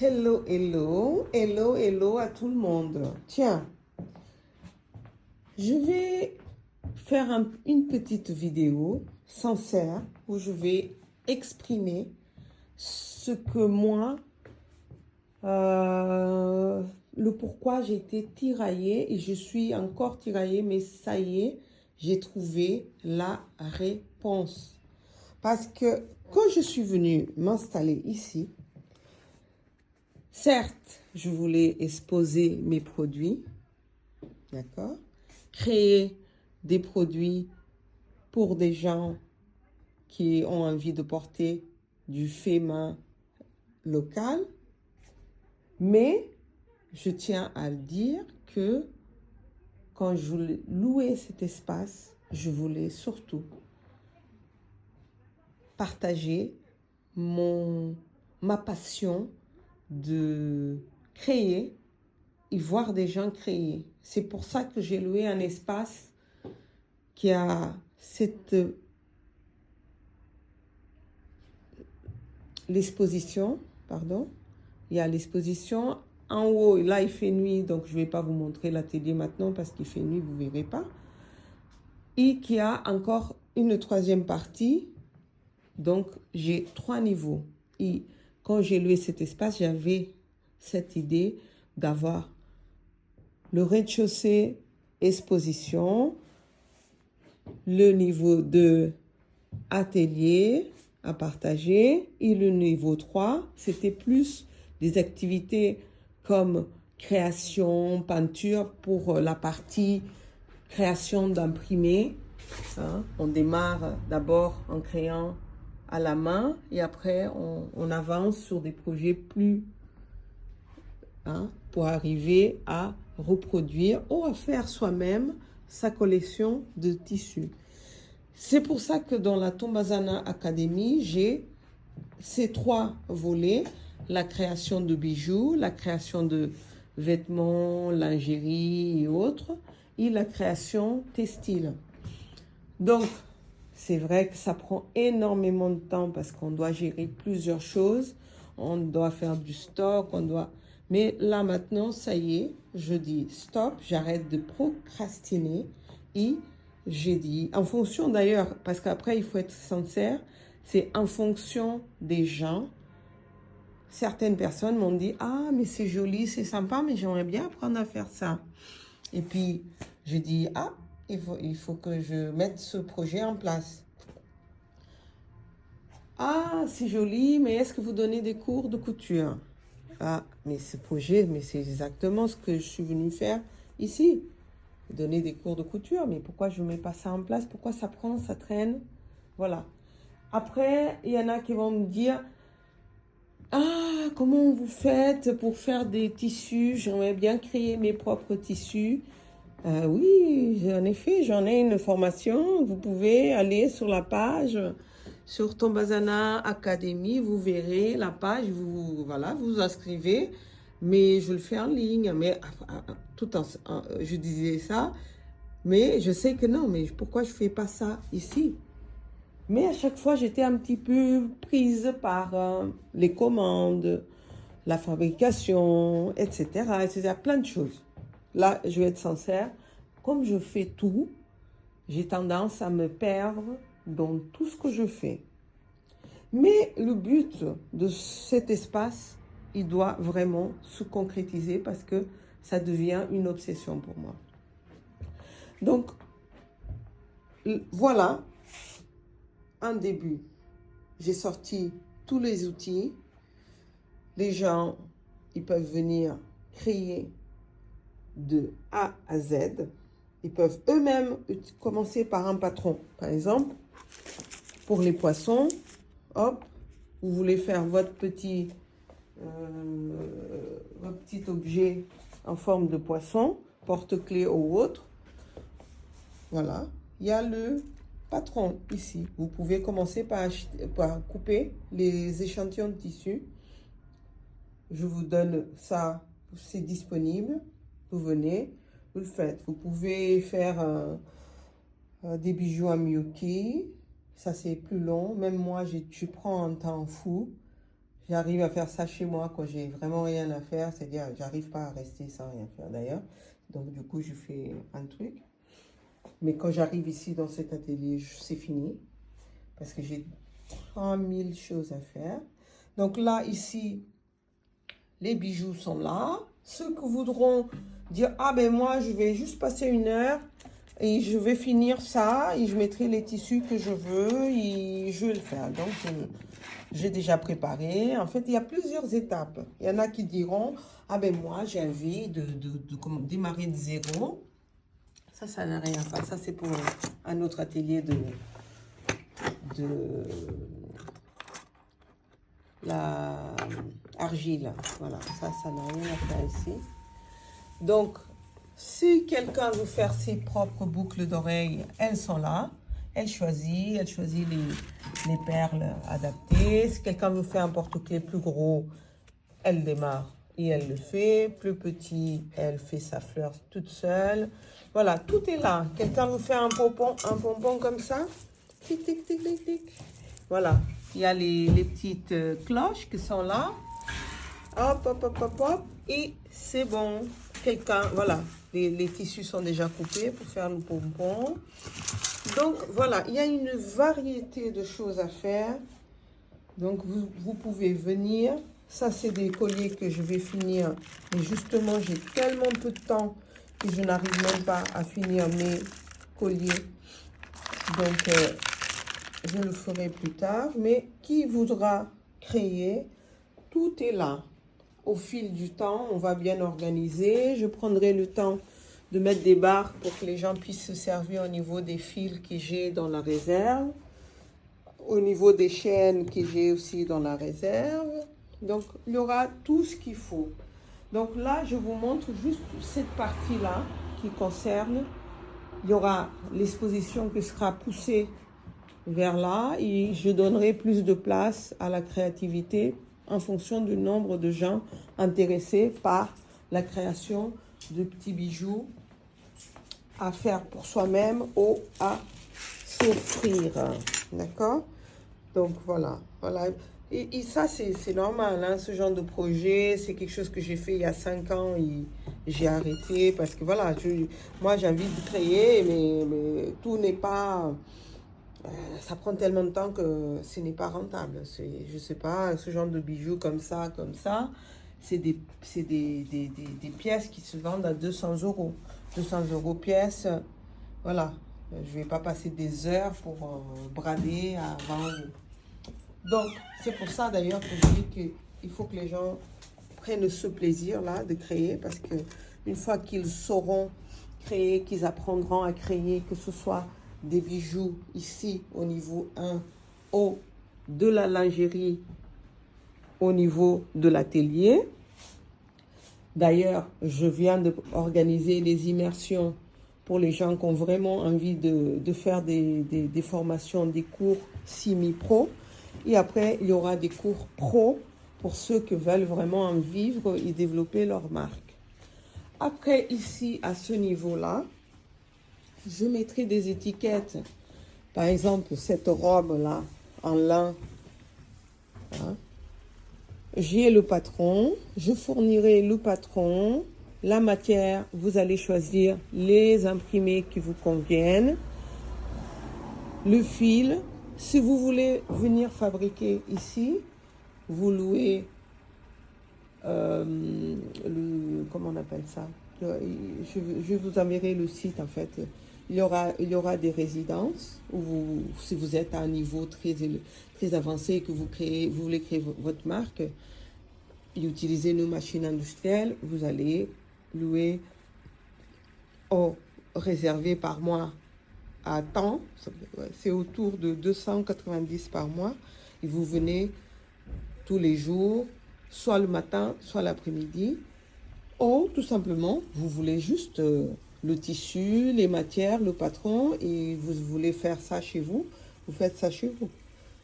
Hello, hello, hello, hello à tout le monde. Tiens, je vais faire une petite vidéo sincère où je vais exprimer ce que moi, le pourquoi j'ai été tiraillée et je suis encore tiraillée, mais ça y est, j'ai trouvé la réponse. Parce que quand je suis venue m'installer ici, certes, je voulais exposer mes produits, d'accord? Créer des produits pour des gens qui ont envie de porter du fait main local. Mais je tiens à le dire que quand je voulais louer cet espace, je voulais surtout partager ma passion de créer et voir des gens créer. C'est pour ça que j'ai loué un espace qui a l'exposition, pardon. Il y a l'exposition en haut. Là, il fait nuit, donc je ne vais pas vous montrer l'atelier maintenant parce qu'il fait nuit, vous ne verrez pas. Et qui a encore une troisième partie. Donc, j'ai 3 niveaux. Et quand j'ai loué cet espace, j'avais cette idée d'avoir le rez-de-chaussée exposition, le niveau 2 atelier à partager et le niveau 3, c'était plus des activités comme création, peinture pour la partie création d'imprimés. On démarre d'abord en créant à la main et après on avance sur des projets plus pour arriver à reproduire ou à faire soi-même sa collection de tissus. C'est pour ça que dans la Tombazana Academy, j'ai ces 3 volets, la création de bijoux, la création de vêtements, lingerie et autres, et la création textile. Donc, c'est vrai que ça prend énormément de temps parce qu'on doit gérer plusieurs choses, on doit faire du stock, Mais là maintenant, ça y est, je dis stop, j'arrête de procrastiner et j'ai dit, en fonction d'ailleurs, parce qu'après il faut être sincère, c'est en fonction des gens. Certaines personnes m'ont dit, ah mais c'est joli, c'est sympa, mais j'aimerais bien apprendre à faire ça. Et puis je dis, ah, il faut que je mette ce projet en place. Ah, c'est joli, mais est-ce que vous donnez des cours de couture? Ah, mais ce projet, mais c'est exactement ce que je suis venue faire ici. Donner des cours de couture, mais pourquoi je ne mets pas ça en place? Pourquoi ça prend, ça traîne? Voilà. Après, il y en a qui vont me dire, ah, comment vous faites pour faire des tissus? J'aimerais bien créer mes propres tissus. Oui, en effet, j'en ai une formation. Vous pouvez aller sur la page, sur Tombazana Academy, vous verrez la page, vous inscrivez, mais je le fais en ligne. Mais je disais ça, mais je sais que non, mais pourquoi je ne fais pas ça ici? Mais à chaque fois, j'étais un petit peu prise par les commandes, la fabrication, etc., etc., plein de choses. Là, je vais être sincère, comme je fais tout, j'ai tendance à me perdre dans tout ce que je fais. Mais le but de cet espace, il doit vraiment se concrétiser parce que ça devient une obsession pour moi. Donc, voilà un début. J'ai sorti tous les outils. Les gens, ils peuvent venir créer de A à Z. Ils peuvent eux-mêmes commencer par un patron. Par exemple, pour les poissons, hop, vous voulez faire votre petit objet en forme de poisson, porte-clés ou autre. Voilà, il y a le patron ici. Vous pouvez commencer par couper les échantillons de tissu. Je vous donne ça, c'est disponible. Vous venez, vous le faites. Vous pouvez faire des bijoux à Miyuki. Ça, c'est plus long. Même moi, je prends un temps fou. J'arrive à faire ça chez moi quand j'ai vraiment rien à faire. C'est-à-dire, j'arrive pas à rester sans rien faire d'ailleurs. Donc, du coup, je fais un truc. Mais quand j'arrive ici dans cet atelier, c'est fini. Parce que j'ai 3000 choses à faire. Donc là, ici, les bijoux sont là. Ceux qui voudront dire, ah ben moi, je vais juste passer 1 heure et je vais finir ça et je mettrai les tissus que je veux et je vais le faire. Donc, j'ai déjà préparé. En fait, il y a plusieurs étapes. Il y en a qui diront, ah ben moi, j'ai envie de démarrer de zéro. Ça n'a rien à faire. Ça, c'est pour un autre atelier de la argile. Voilà, ça n'a rien à faire ici. Donc, si quelqu'un veut faire ses propres boucles d'oreilles, elles sont là. Elle choisit les perles adaptées. Si quelqu'un veut faire un porte-clés plus gros, elle démarre et elle le fait. Plus petit, elle fait sa fleur toute seule. Voilà, tout est là. Quelqu'un veut faire un pompon comme ça. Tic, tic, tic, tic, tic. Voilà, il y a les petites cloches qui sont là. Hop, hop, hop, hop, hop. Et c'est bon. Voilà, les tissus sont déjà coupés pour faire le pompon. Donc, voilà, il y a une variété de choses à faire. Donc, vous pouvez venir. Ça, c'est des colliers que je vais finir. Mais justement, j'ai tellement peu de temps que je n'arrive même pas à finir mes colliers. Donc, je le ferai plus tard. Mais qui voudra créer, tout est là. Au fil du temps, on va bien organiser. Je prendrai le temps de mettre des barres pour que les gens puissent se servir au niveau des fils que j'ai dans la réserve. Au niveau des chaînes que j'ai aussi dans la réserve. Donc, il y aura tout ce qu'il faut. Donc là, je vous montre juste cette partie-là qui concerne. Il y aura l'exposition qui sera poussée vers là et je donnerai plus de place à la créativité en fonction du nombre de gens intéressés par la création de petits bijoux à faire pour soi-même ou à s'offrir. D'accord? Donc voilà. Et ça, c'est normal, hein, ce genre de projet. C'est quelque chose que j'ai fait il y a 5 ans et j'ai arrêté parce que voilà, moi j'ai envie de créer, mais tout n'est pas... ça prend tellement de temps que ce n'est pas rentable. Je sais pas, ce genre de bijoux comme ça, c'est des pièces qui se vendent à 200 euros. 200 euros pièce, voilà. Je vais pas passer des heures pour brader à 20 euros. Donc, c'est pour ça d'ailleurs que je dis qu'il faut que les gens prennent ce plaisir-là de créer parce que une fois qu'ils sauront créer, qu'ils apprendront à créer, que ce soit des bijoux ici au niveau 1 ou de la lingerie au niveau de l'atelier. D'ailleurs, je viens d'organiser des immersions pour les gens qui ont vraiment envie de faire des formations, des cours semi-pro. Et après, il y aura des cours pro pour ceux qui veulent vraiment en vivre et développer leur marque. Après, ici, à ce niveau-là, je mettrai des étiquettes. Par exemple, cette robe-là, en lin. Hein. J'ai le patron. Je fournirai le patron. La matière, vous allez choisir les imprimés qui vous conviennent. Le fil. Si vous voulez venir fabriquer ici, vous louez comment on appelle ça? Je vous enverrai le site en fait. Il y aura des résidences où si vous êtes à un niveau très avancé et que vous voulez créer votre marque et utiliser nos machines industrielles, vous allez louer ou réserver par mois à temps, c'est autour de 290 par mois, et vous venez tous les jours, soit le matin, soit l'après-midi, ou tout simplement, vous voulez juste le tissu, les matières, le patron, et vous voulez faire ça chez vous, vous faites ça chez vous.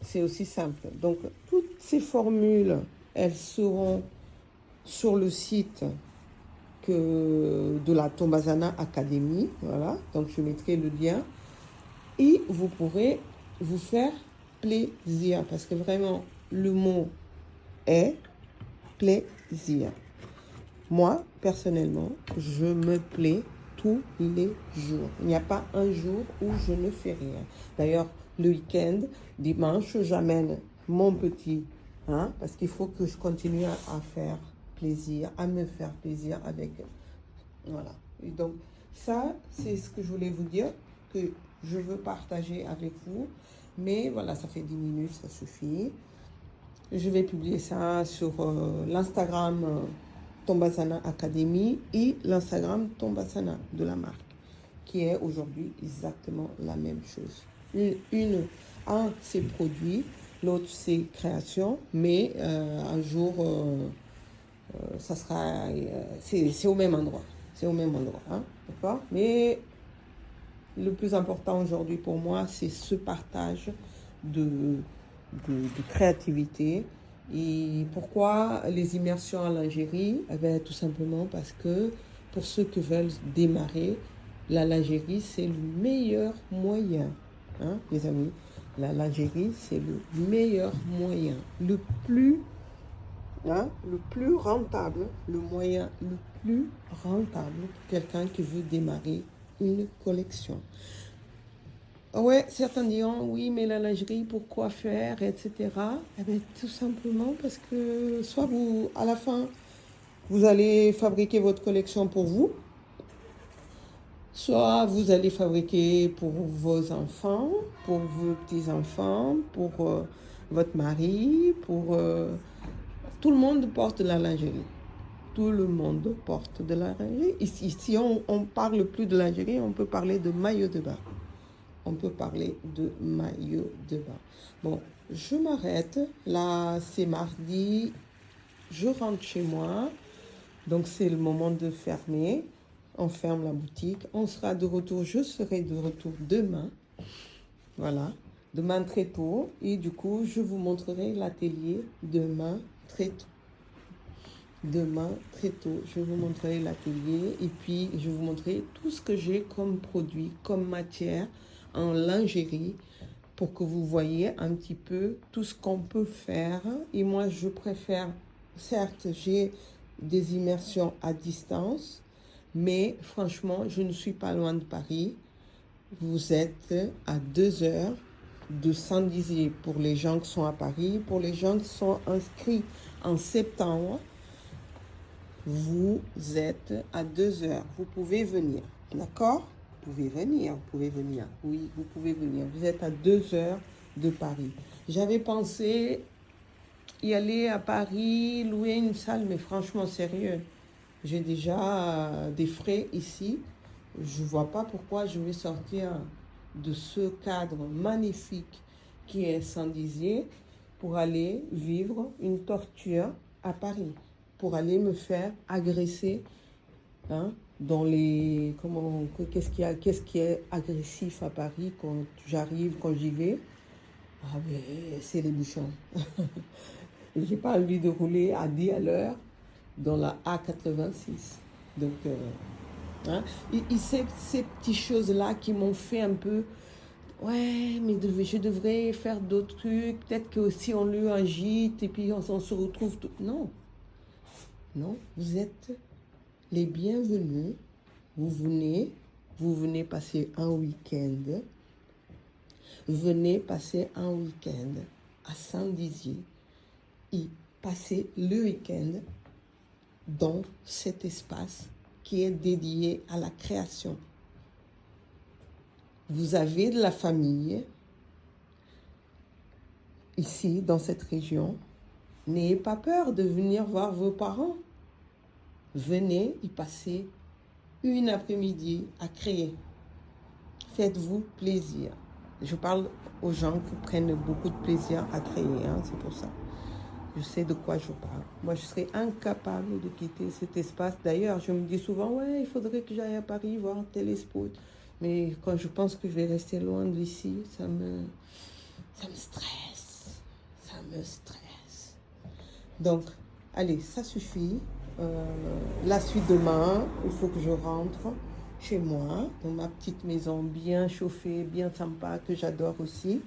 C'est aussi simple. Donc, toutes ces formules, elles seront sur le site de la Tombazana Academy, voilà, donc je mettrai le lien. Et vous pourrez vous faire plaisir parce que vraiment, le mot est plaisir. Moi, personnellement, je me plais tous les jours. Il n'y a pas un jour où je ne fais rien. D'ailleurs, le week-end, dimanche, j'amène mon petit, parce qu'il faut que je continue à faire plaisir, à me faire plaisir avec eux. Voilà. Et donc, ça, c'est ce que je voulais vous dire, que je veux partager avec vous. Mais voilà, ça fait 10 minutes, ça suffit. Je vais publier ça sur l'Instagram Tombasana Academy et l'Instagram Tombasana de la marque, qui est aujourd'hui exactement la même chose. Un, c'est produit, l'autre, c'est création, mais un jour, ça sera, c'est au même endroit. C'est au même endroit, d'accord? Mais le plus important aujourd'hui pour moi, c'est ce partage de créativité. Et pourquoi les immersions en lingerie? Eh bien, tout simplement parce que pour ceux qui veulent démarrer, la lingerie, c'est le meilleur moyen. Les amis, la lingerie, c'est le meilleur moyen. Le plus rentable, le moyen le plus rentable pour quelqu'un qui veut démarrer une collection. Ouais, certains diront, oui, mais la lingerie, pourquoi faire, etc. Eh bien, tout simplement parce que soit vous, à la fin, vous allez fabriquer votre collection pour vous, soit vous allez fabriquer pour vos enfants, pour vos petits-enfants, pour votre mari, pour... tout le monde porte de la lingerie. Tout le monde porte de la lingerie. Ici, si on parle plus de lingerie, on peut parler de maillot de bain. On peut parler de maillot de bain. Bon, je m'arrête. Là, c'est mardi. Je rentre chez moi. Donc, c'est le moment de fermer. On ferme la boutique. On sera de retour. Je serai de retour demain. Voilà. Demain très tôt. Et du coup, je vous montrerai l'atelier demain très tôt. Demain, très tôt, je vous montrerai l'atelier et puis je vous montrerai tout ce que j'ai comme produit, comme matière en lingerie pour que vous voyez un petit peu tout ce qu'on peut faire. Et moi, je préfère, certes, j'ai des immersions à distance, mais franchement, je ne suis pas loin de Paris. Vous êtes à 2 heures de Saint-Dizier pour les gens qui sont à Paris. Pour les gens qui sont inscrits en septembre, vous êtes à 2 heures. Vous pouvez venir. D'accord? Vous pouvez venir. Oui, vous pouvez venir. Vous êtes à 2 heures de Paris. J'avais pensé y aller à Paris, louer une salle, mais franchement, sérieux. J'ai déjà des frais ici. Je ne vois pas pourquoi je vais sortir de ce cadre magnifique qui est Saint-Dizier pour aller vivre une torture à Paris, pour aller me faire agresser dans les... Qu'est-ce qui est agressif à Paris quand j'arrive, quand j'y vais? Ah mais c'est les bouchons. J'ai pas envie de rouler à 10 à l'heure dans la A86. Donc, ces petites choses-là qui m'ont fait un peu... Ouais, mais je devrais faire d'autres trucs. Peut-être que si on lui un gîte et puis on se retrouve... Tout... Non, vous êtes les bienvenus. Vous venez passer un week-end. Venez passer un week-end à Saint-Dizier et passer le week-end dans cet espace qui est dédié à la création. Vous avez de la famille ici, dans cette région. N'ayez pas peur de venir voir vos parents. Venez y passer une après-midi à créer. Faites-vous plaisir. Je parle aux gens qui prennent beaucoup de plaisir à créer, c'est pour ça. Je sais de quoi je parle. Moi, je serais incapable de quitter cet espace. D'ailleurs, je me dis souvent, ouais, il faudrait que j'aille à Paris voir un tel spot. Mais quand je pense que je vais rester loin d'ici, ça me stresse. Ça me stresse. Donc, allez, ça suffit. La suite demain, il faut que je rentre chez moi, dans ma petite maison bien chauffée, bien sympa, que j'adore aussi.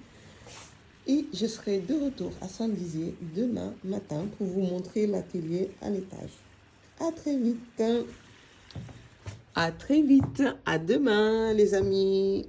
Et je serai de retour à Saint-Dizier demain matin pour vous montrer l'atelier à l'étage. À très vite. À très vite. À demain, les amis.